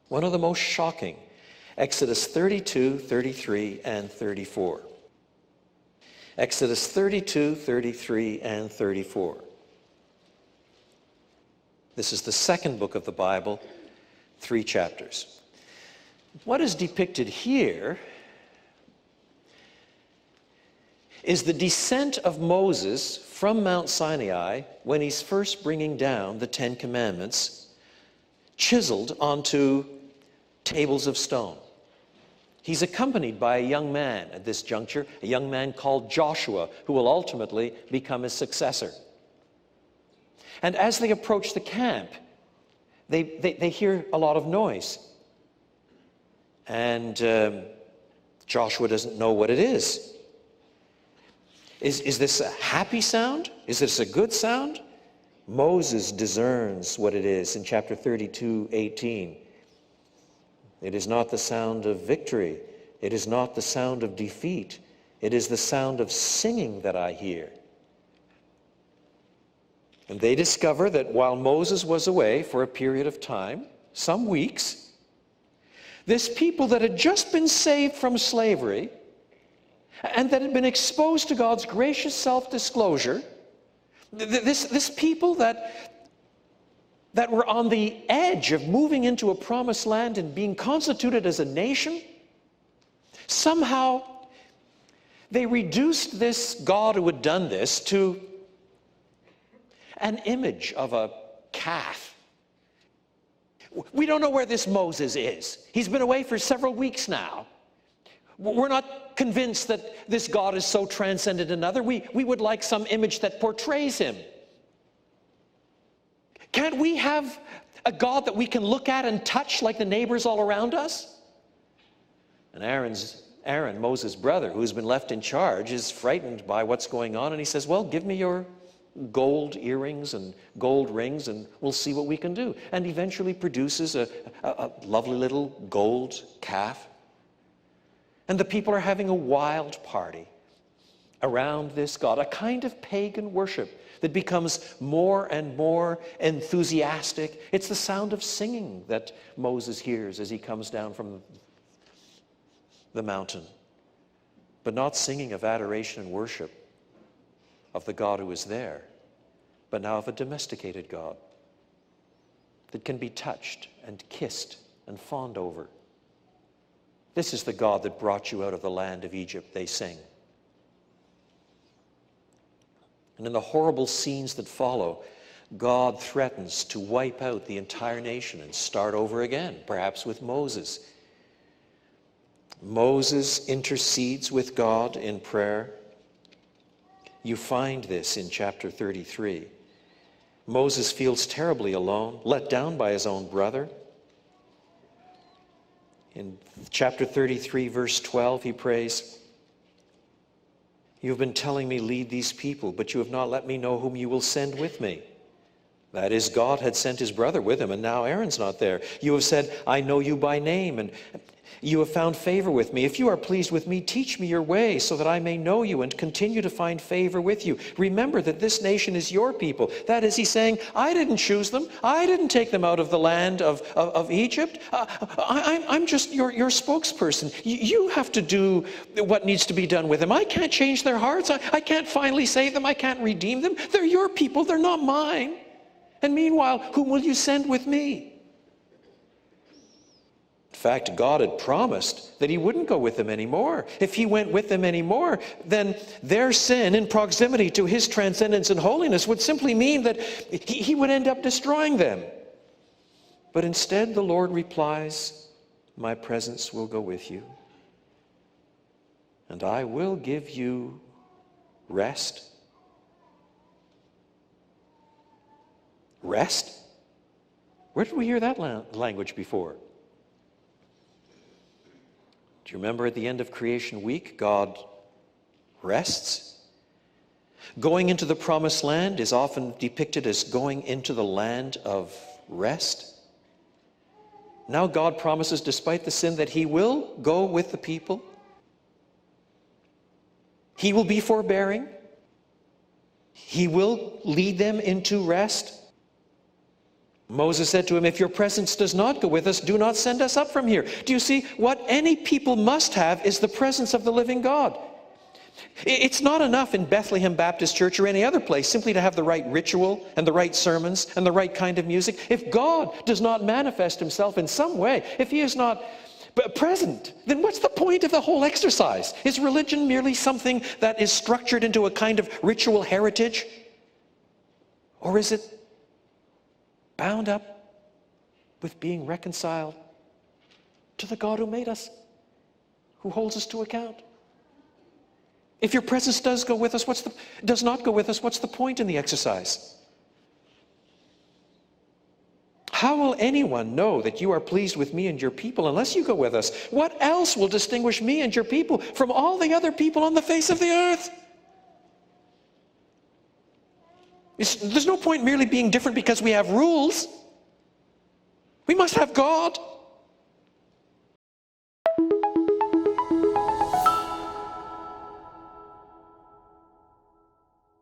One of the most shocking, Exodus 32, 33, and 34. Exodus 32, 33, and 34. This is the second book of the Bible, 3 chapters. What is depicted here is the descent of Moses from Mount Sinai when he's first bringing down the 10 Commandments, chiseled onto tables of stone. He's accompanied by a young man at this juncture, a young man called Joshua, who will ultimately become his successor. And as they approach the camp, they hear a lot of noise. And Joshua doesn't know what it is. Is this a happy sound? Is this a good sound? Moses discerns what it is in chapter 32, 18. It is not the sound of victory. It is not the sound of defeat. It is the sound of singing that I hear. And they discover that while Moses was away for a period of time, some weeks, this people that had just been saved from slavery and that had been exposed to God's gracious self-disclosure, this people that were on the edge of moving into a promised land and being constituted as a nation, somehow they reduced this God who had done this to an image of a calf. We don't know where this Moses is. He's been away for several weeks now. We're not convinced that this God is so transcendent another. We would like some image that portrays him. Can't we have a God that we can look at and touch like the neighbors all around us? And Aaron, Moses' brother, who's been left in charge, is frightened by what's going on, and he says, well, give me your gold earrings and gold rings and we'll see what we can do. And eventually produces a lovely little gold calf. And the people are having a wild party around this God, a kind of pagan worship that becomes more and more enthusiastic. It's the sound of singing that Moses hears as he comes down from the mountain, but not singing of adoration and worship of the God who is there, but now of a domesticated God that can be touched and kissed and fawned over. This is the God that brought you out of the land of Egypt, they sing. And in the horrible scenes that follow, God threatens to wipe out the entire nation and start over again, perhaps with Moses. Moses intercedes with God in prayer. You find this in chapter 33. Moses feels terribly alone, let down by his own brother. In chapter 33, verse 12, he prays, you have been telling me, lead these people, but you have not let me know whom you will send with me. That is, God had sent his brother with him, and now Aaron's not there. You have said, I know you by name, and you have found favor with me. If you are pleased with me, teach me your way so that I may know you and continue to find favor with you. Remember that this nation is your people. That is, he's saying, I didn't choose them. I didn't take them out of the land of Egypt. I'm just your spokesperson. You have to do what needs to be done with them. I can't change their hearts. I can't finally save them. I can't redeem them. They're your people. They're not mine. And meanwhile, whom will you send with me? In fact, God had promised that he wouldn't go with them anymore. If he went with them anymore, then their sin in proximity to his transcendence and holiness would simply mean that he would end up destroying them. But instead, the Lord replies, my presence will go with you, and I will give you rest. Rest? Where did we hear that language before? Do you remember at the end of creation week, God rests? Going into the promised land is often depicted as going into the land of rest. Now God promises, despite the sin, that he will go with the people. He will be forbearing. He will lead them into rest. Moses said to him, if your presence does not go with us, do not send us up from here. Do you see? What any people must have is the presence of the living God. It's not enough in Bethlehem Baptist Church or any other place simply to have the right ritual and the right sermons and the right kind of music. If God does not manifest himself in some way, if he is not present, then what's the point of the whole exercise? Is religion merely something that is structured into a kind of ritual heritage? Or is it bound up with being reconciled to the God who made us, who holds us to account? If your presence does go with us, does not go with us, what's the point in the exercise? How will anyone know that you are pleased with me and your people unless you go with us? What else will distinguish me and your people from all the other people on the face of the earth? There's no point merely being different because we have rules. We must have God.